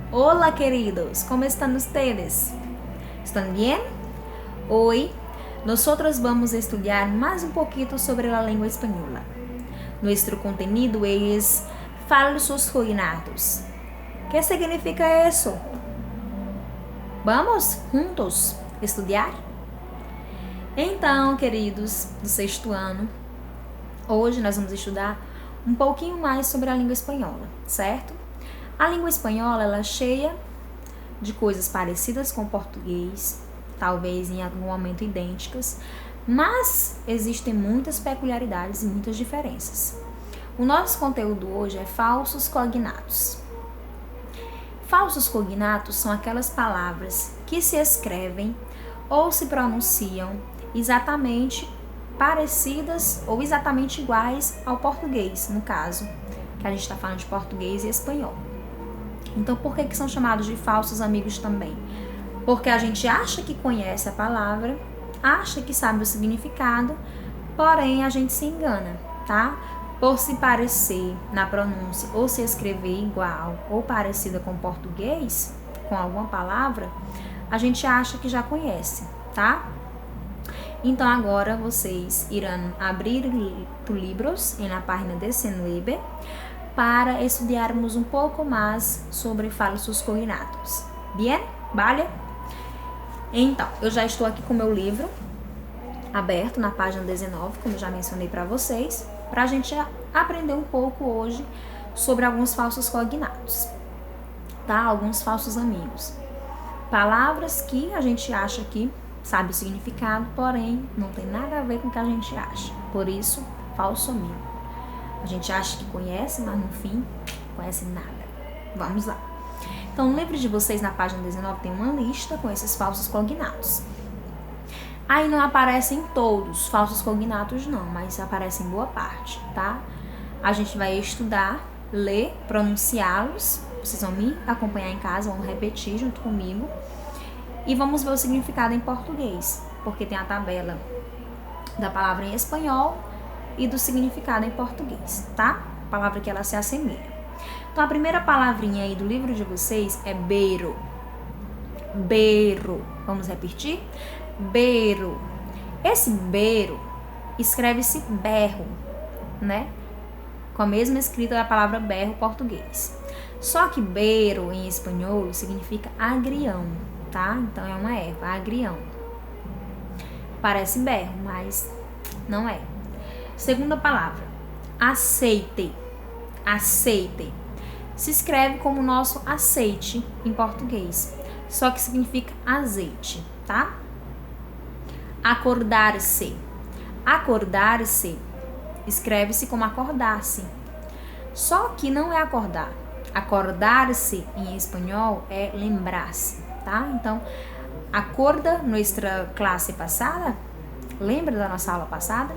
Hola queridos, ¿cómo están ustedes? ¿Están bien? Hoy nosotros vamos a estudiar más un poquito sobre la lengua española. Nuestro contenido es falsos cognatos. ¿Qué significa eso? Vamos juntos estudar? Então, queridos do sexto ano, hoje nós vamos estudar um pouquinho mais sobre a língua espanhola, certo? A língua espanhola ela é cheia de coisas parecidas com o português, talvez em algum momento idênticas, mas existem muitas peculiaridades e muitas diferenças. O nosso conteúdo hoje é falsos cognatos. Falsos cognatos são aquelas palavras que se escrevem ou se pronunciam exatamente parecidas ou exatamente iguais ao português, no caso, que a gente está falando de português e espanhol. Então, por que são chamados de falsos amigos também? Porque a gente acha que conhece a palavra, acha que sabe o significado, porém a gente se engana, tá? Por se parecer na pronúncia ou se escrever igual ou parecida com o português, com alguma palavra, a gente acha que já conhece, tá? Então agora vocês irão abrir livros na página 19 para estudarmos um pouco mais sobre falsos cognatos. Bien? Vale? Então, eu já estou aqui com o meu livro aberto na página 19, como já mencionei para vocês, para a gente aprender um pouco hoje sobre alguns falsos cognatos, tá? Alguns falsos amigos. Palavras que a gente acha que sabe o significado, porém não tem nada a ver com o que a gente acha. Por isso, falso amigo. A gente acha que conhece, mas no fim, não conhece nada. Vamos lá. Então, no livro de vocês, na página 19, tem uma lista com esses falsos cognatos. Aí não aparecem todos, falsos cognatos não, mas aparecem boa parte, tá? A gente vai estudar, ler, pronunciá-los. Vocês vão me acompanhar em casa, vão repetir junto comigo. E vamos ver o significado em português, porque tem a tabela da palavra em espanhol e do significado em português, tá? A palavra que ela se assemelha. Então, a primeira palavrinha aí do livro de vocês é beiro. Beiro. Vamos repetir? Beiro. Esse beiro escreve-se berro, né? Com a mesma escrita da palavra berro português. Só que beiro em espanhol significa agrião, tá? Então é uma erva, agrião. Parece berro, mas não é. Segunda palavra, aceite. Aceite. Se escreve como o nosso aceite em português, só que significa azeite, tá? Acordar-se. Acordar-se escreve-se como acordar-se, só que não é acordar. Acordar-se em espanhol é lembrar-se, tá? Então, acorda nossa classe passada? Lembra da nossa aula passada?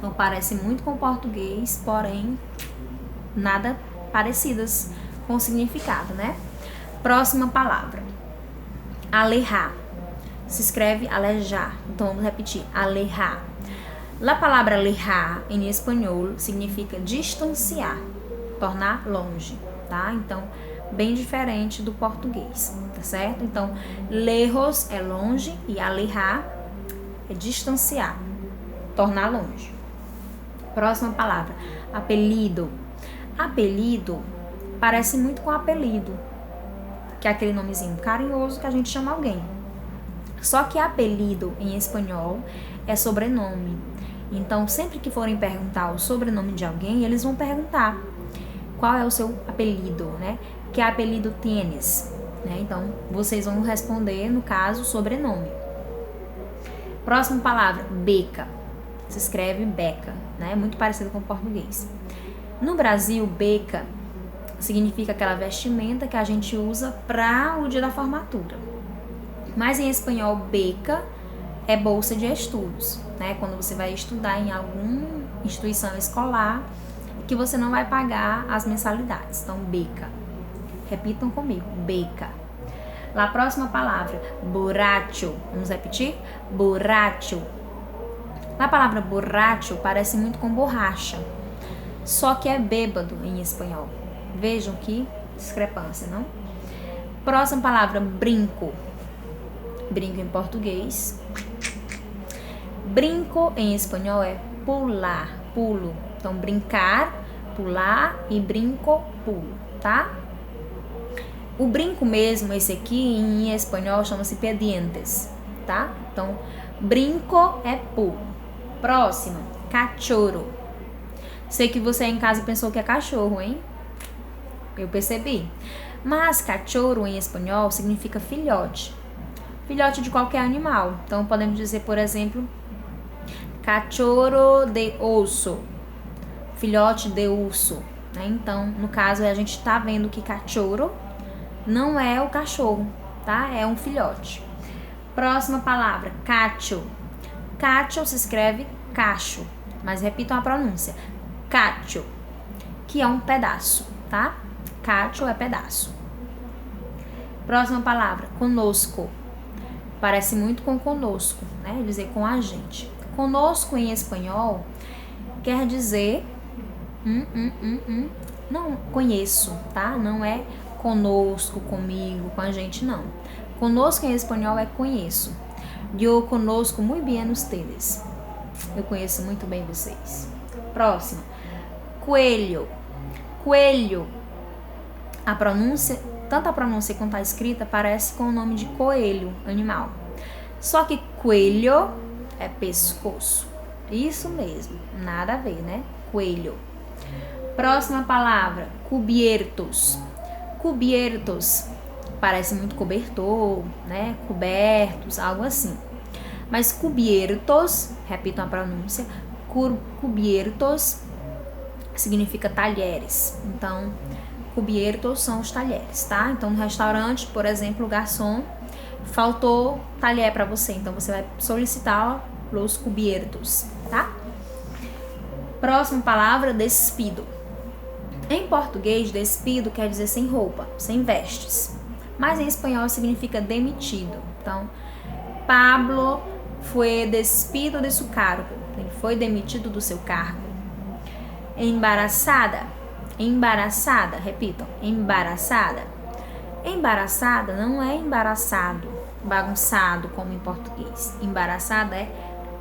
Então, parece muito com o português, porém, nada parecidas com o significado, né? Próxima palavra. Alejar. Se escreve alejar. Então, vamos repetir. Alejar. A palavra alejar, em espanhol, significa distanciar, tornar longe, tá? Então, bem diferente do português, tá certo? Então, lejos é longe e alejar é distanciar, tornar longe. Próxima palavra, apelido. Apelido parece muito com apelido, que é aquele nomezinho carinhoso que a gente chama alguém. Só que apelido em espanhol é sobrenome. Então, sempre que forem perguntar o sobrenome de alguém, eles vão perguntar qual é o seu apelido, né? Que apelido tienes, né? Então, vocês vão responder, no caso, sobrenome. Próxima palavra, beca. Se escreve beca, né? Muito parecido com o português. No Brasil, beca significa aquela vestimenta que a gente usa para o dia da formatura. Mas em espanhol, beca é bolsa de estudos, né? Quando você vai estudar em alguma instituição escolar que você não vai pagar as mensalidades. Então, beca. Repitam comigo, beca. A próxima palavra, borracho. Vamos repetir? Borracho. A palavra borracho parece muito com borracha, só que é bêbado em espanhol. Vejam que discrepância, não? Próxima palavra, brinco. Brinco em português. Brinco em espanhol é pular, pulo. Então, brincar, pular e brinco, pulo, tá? O brinco mesmo, esse aqui, em espanhol, chama-se pendientes, tá? Então, brinco é pulo. Próxima, cachorro. Sei que você em casa pensou que é cachorro, hein? Eu percebi. Mas cachorro em espanhol significa filhote. Filhote de qualquer animal. Então, podemos dizer, por exemplo, cachorro de osso. Filhote de urso. Né? Então, no caso, a gente tá vendo que cachorro não é o cachorro, tá? É um filhote. Próxima palavra, cacho. Cacho se escreve cacho, mas repitam a pronúncia. Cacho, que é um pedaço, tá? Cacho é pedaço. Próxima palavra, conosco. Parece muito com conosco, né? Dizer com a gente. Conosco em espanhol quer dizer não conheço, tá? Não é conosco, comigo, com a gente, não. Conosco em espanhol é conheço. Eu conozco muito bem ustedes. Eu conheço muito bem vocês. Próximo. Coelho. Coelho. A pronúncia, tanto a pronúncia quanto a escrita parece com o nome de coelho, animal. Só que coelho é pescoço. Isso mesmo. Nada a ver, né? Coelho. Próxima palavra. Cubiertos. Cubiertos parece muito cobertor, né? Cobertos, algo assim. Mas cubiertos, repitam a pronúncia, cubiertos significa talheres. Então, cubiertos são os talheres, tá? Então, no restaurante, por exemplo, o garçom faltou talher para você, então você vai solicitar os cubiertos, tá? Próxima palavra, despido. Em português, despido quer dizer sem roupa, sem vestes. Mas em espanhol significa demitido. Então, Pablo foi despido de su cargo. Ele foi demitido do seu cargo. Embaraçada. Embaraçada. Repitam. Embaraçada. Embaraçada não é embaraçado, bagunçado, como em português. Embaraçada é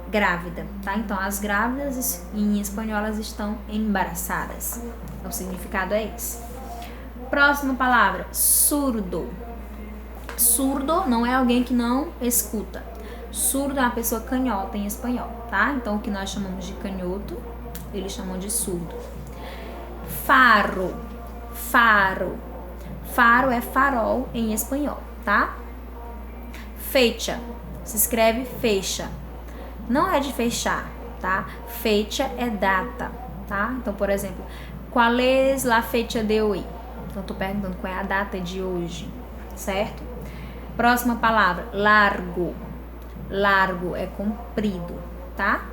grávida, tá? Então, as grávidas em espanhol elas estão embaraçadas. O significado é esse. Próxima palavra, surdo. Surdo não é alguém que não escuta. Surdo é uma pessoa canhota em espanhol, tá? Então, o que nós chamamos de canhoto, eles chamam de surdo. Faro. Faro. Faro é farol em espanhol, tá? Fecha. Se escreve fecha. Não é de fechar, tá? Fecha é data, tá? Então, por exemplo, qual é a fecha de hoje? Então, eu tô perguntando qual é a data de hoje, certo? Próxima palavra, largo. Largo é comprido, tá?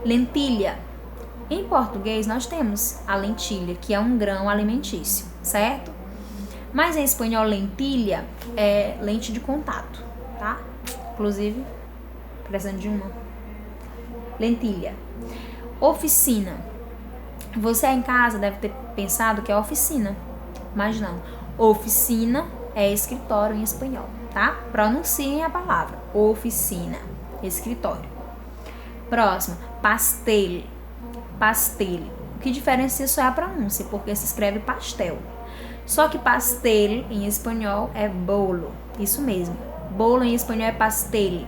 Lentilha. Em português, nós temos a lentilha, que é um grão alimentício, certo? Mas em espanhol, lentilha é lente de contato, tá? Inclusive, precisando de uma. Lentilha. Oficina. Você em casa deve ter pensado que é oficina, mas não. Oficina é escritório em espanhol, tá? Pronunciem a palavra. Oficina. Escritório. Próximo. Pastel. Pastel. O que diferencia só é a pronúncia, porque se escreve pastel. Só que pastel em espanhol é bolo. Isso mesmo. Bolo em espanhol é pastel.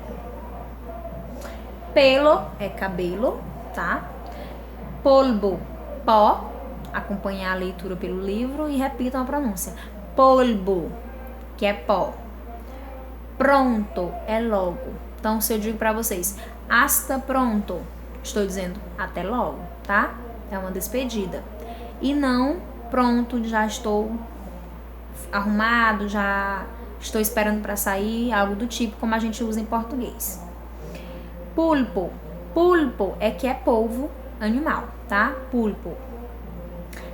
Pelo é cabelo, tá? Polvo, pó. Acompanhar a leitura pelo livro e repitam a pronúncia. Polvo, que é pó. Pronto é logo. Então, se eu digo para vocês, hasta pronto, estou dizendo até logo, tá? É uma despedida. E não pronto, já estou arrumado, já estou esperando para sair, algo do tipo, como a gente usa em português. Pulpo. Pulpo é que é polvo animal, tá? Pulpo.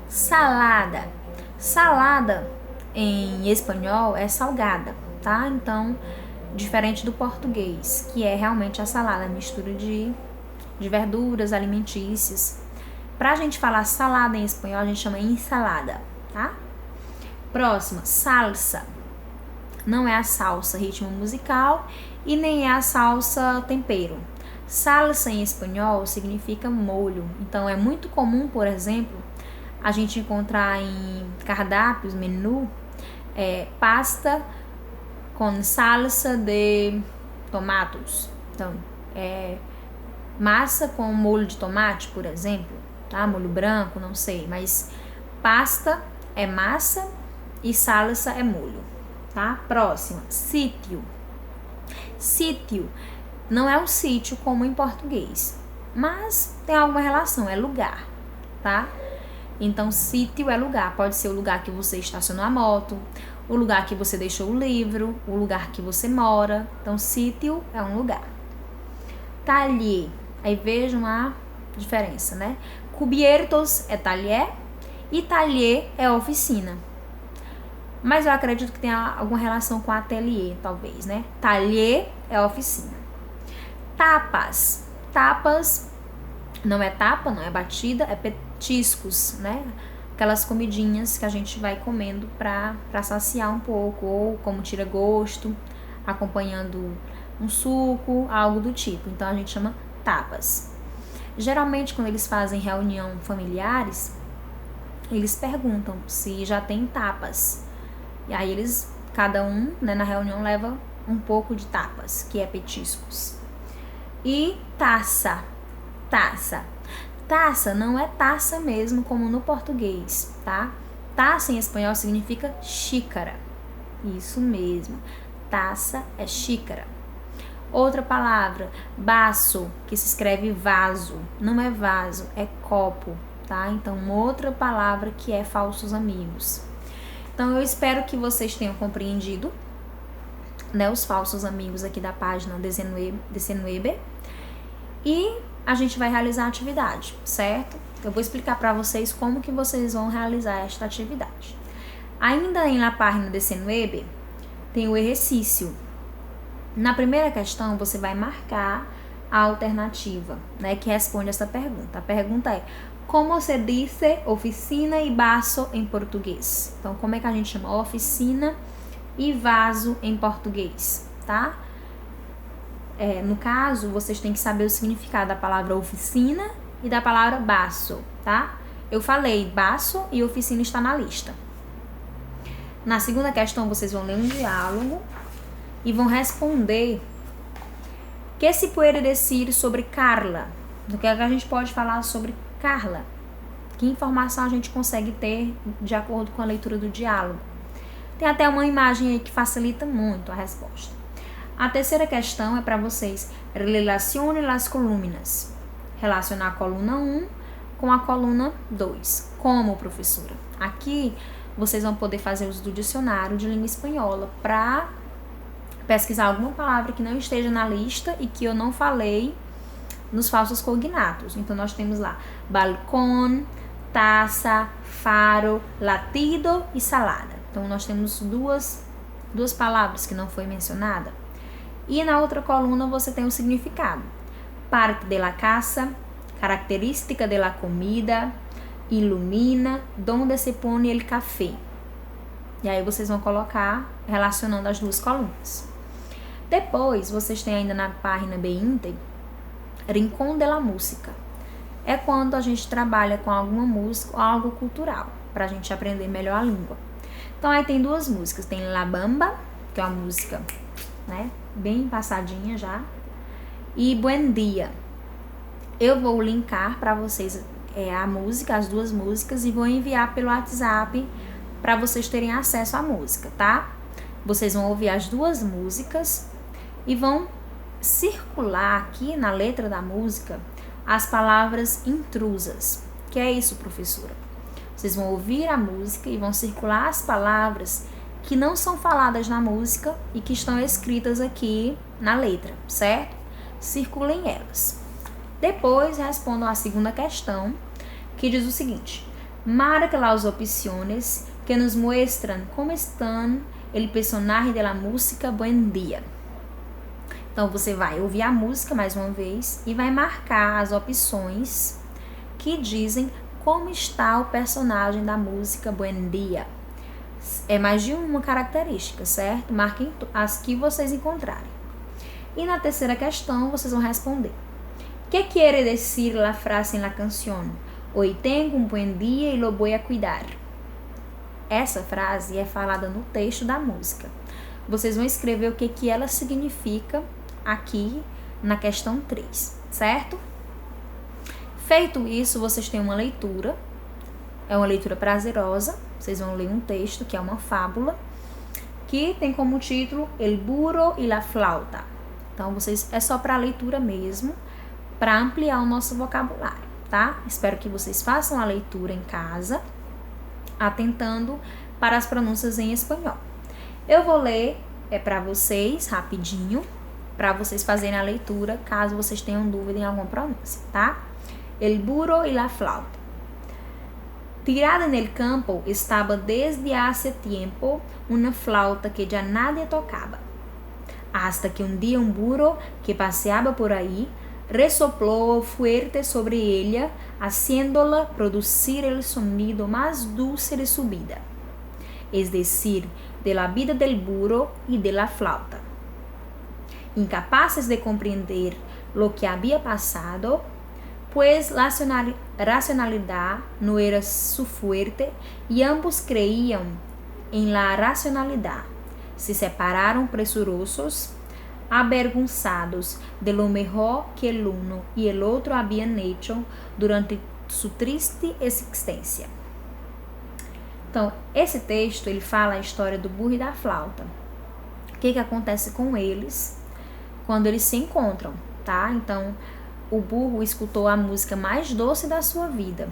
Salada. Salada em espanhol é salgada, tá? Então, diferente do português, que é realmente a salada, a mistura de verduras alimentícias. Pra gente falar salada em espanhol, a gente chama ensalada, tá? Próxima, salsa. Não é a salsa ritmo musical e nem é a salsa tempero. Salsa em espanhol significa molho. Então é muito comum, por exemplo, a gente encontrar em cardápios, menu, pasta com salsa de tomates. Então, massa com molho de tomate, por exemplo, tá? Molho branco, não sei, mas pasta é massa e salsa é molho, tá? Próxima, sítio. Sítio não é um sítio como em português, mas tem alguma relação, é lugar, tá? Então, sítio é lugar, pode ser o lugar que você estacionou a moto, o lugar que você deixou o livro, o lugar que você mora. Então, sítio é um lugar. Taller, aí vejam a diferença, né? Cubiertos é talher e taller é oficina. Mas eu acredito que tenha alguma relação com ateliê, talvez, né? Taller é oficina. Tapas. Tapas não é tapa, não é batida, é petiscos, né? Aquelas comidinhas que a gente vai comendo pra saciar um pouco, ou como tira gosto, acompanhando um suco, algo do tipo. Então a gente chama tapas. Geralmente quando eles fazem reunião familiares, eles perguntam se já tem tapas. E aí cada um, né, na reunião leva um pouco de tapas, que é petiscos. E taça. Taça não é taça mesmo, como no português, tá? Taça em espanhol significa xícara. Isso mesmo. Taça é xícara. Outra palavra, baço, que se escreve vaso. Não é vaso, é copo, tá? Então, outra palavra que é falsos amigos. Então, eu espero que vocês tenham compreendido, né, os falsos amigos aqui da página Desenuebe. E a gente vai realizar a atividade, certo? Eu vou explicar para vocês como que vocês vão realizar esta atividade. Ainda na página Desenuebe, tem o exercício. Na primeira questão, você vai marcar a alternativa, né, que responde essa pergunta. A pergunta é: como se diz oficina e vaso em português? Então, como é que a gente chama oficina e vaso em português, tá? No caso, vocês têm que saber o significado da palavra oficina e da palavra vaso, tá? Eu falei vaso e oficina está na lista. Na segunda questão, vocês vão ler um diálogo e vão responder que se pode dizer sobre Carla. O que a gente pode falar sobre Carla? Que informação a gente consegue ter de acordo com a leitura do diálogo? Tem até uma imagem aí que facilita muito a resposta. A terceira questão é para vocês. Relacione las columnas. Relacionar a coluna 1 com a coluna 2. Como, professora? Aqui vocês vão poder fazer uso do dicionário de língua espanhola para pesquisar alguma palavra que não esteja na lista e que eu não falei nos falsos cognatos. Então, nós temos lá balcão, taça, faro, latido e salada. Então, nós temos duas palavras que não foi mencionada. E na outra coluna você tem o significado. Parte de la casa, característica de la comida, ilumina, donde se pone el café. E aí vocês vão colocar relacionando as duas colunas. Depois, vocês têm ainda na página B20, Rincón de la Música. É quando a gente trabalha com alguma música ou algo cultural, para a gente aprender melhor a língua. Então, aí tem duas músicas. Tem La Bamba, que é uma música, né, bem passadinha já, e Buen Dia. Eu vou linkar para vocês a música, as duas músicas, e vou enviar pelo WhatsApp para vocês terem acesso à música, tá? Vocês vão ouvir as duas músicas e vão circular aqui na letra da música as palavras intrusas. Que é isso, professora? Vocês vão ouvir a música e vão circular as palavras que não são faladas na música e que estão escritas aqui na letra, certo? Circulem elas. Depois respondam a segunda questão, que diz o seguinte: marca las opciones que nos muestran cómo están el personaje de la música Buen Dia. Então, você vai ouvir a música mais uma vez e vai marcar as opções que dizem como está o personagem da música Buen Dia. É mais de uma característica, certo? Marquem as que vocês encontrarem. E na terceira questão, vocês vão responder. ¿Qué quiere decir la frase en la canción? Hoy tengo un buen día y lo voy a cuidar. Essa frase é falada no texto da música. Vocês vão escrever o que ela significa aqui na questão 3, certo? Feito isso, vocês têm uma leitura. É uma leitura prazerosa. Vocês vão ler um texto que é uma fábula, que tem como título El burro y la flauta. Então, é só para leitura mesmo, para ampliar o nosso vocabulário, tá? Espero que vocês façam a leitura em casa, atentando para as pronúncias em espanhol. Eu vou ler para vocês rapidinho, para vocês fazerem a leitura, caso vocês tenham dúvida em alguma pronúncia, tá? El burro y la flauta. Tirada en el campo estaba desde hace tiempo una flauta que ya nadie tocaba. Hasta que un día un burro que paseaba por ahí resopló fuerte sobre ella, haciéndola producir el sonido más dulce de su vida, es decir, de la vida del burro y de la flauta. Incapaces de comprender lo que había pasado, pues la racionalidad no era su fuerte y ambos creían en la racionalidad. Se separaron presurosos, avergonzados de lo mejor que el uno y el otro habían hecho durante su triste existência. Então, esse texto, ele fala a história do burro e da flauta. O que acontece com eles quando eles se encontram, tá? Então, o burro escutou a música mais doce da sua vida.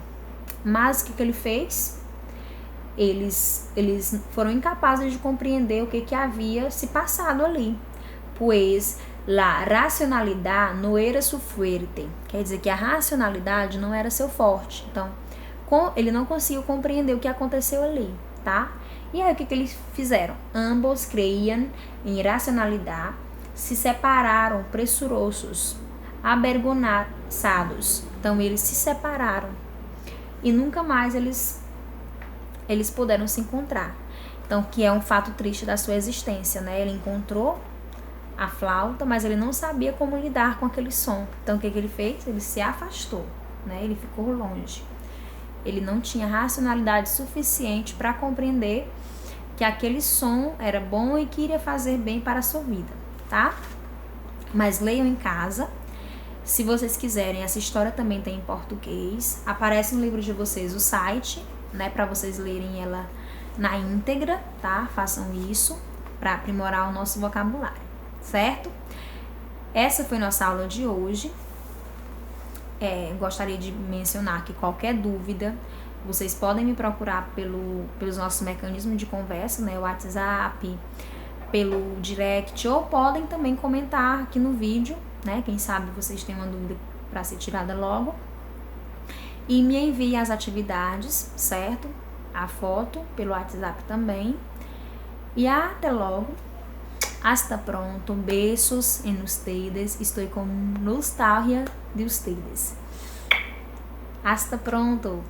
Mas o que ele fez? Eles foram incapazes de compreender o que havia se passado ali. Pois la racionalidad no era su fuerte. Quer dizer que a racionalidade não era seu forte. Então, ele não conseguiu compreender o que aconteceu ali, tá? E aí, o que eles fizeram? Ambos creiam em racionalidade, se separaram pressurosos, avergonzados. Então, eles se separaram e nunca mais eles puderam se encontrar. Então, que é um fato triste da sua existência, né? Ele encontrou a flauta, mas ele não sabia como lidar com aquele som. Então, o que ele fez? Ele se afastou, né? Ele ficou longe. Ele não tinha racionalidade suficiente para compreender que aquele som era bom e que iria fazer bem para a sua vida, tá? Mas leiam em casa. Se vocês quiserem, essa história também tem em português. Aparece no livro de vocês o site, né, para vocês lerem ela na íntegra, tá? Façam isso para aprimorar o nosso vocabulário, certo? Essa foi nossa aula de hoje. Gostaria de mencionar que qualquer dúvida, vocês podem me procurar pelos nossos mecanismos de conversa, né, o WhatsApp, pelo direct, ou podem também comentar aqui no vídeo, né? Quem sabe vocês têm uma dúvida para ser tirada logo. E me envie as atividades, certo? A foto pelo WhatsApp também. E até logo. Hasta pronto. Besos en ustedes. Estou com nostalgia de ustedes. Hasta pronto.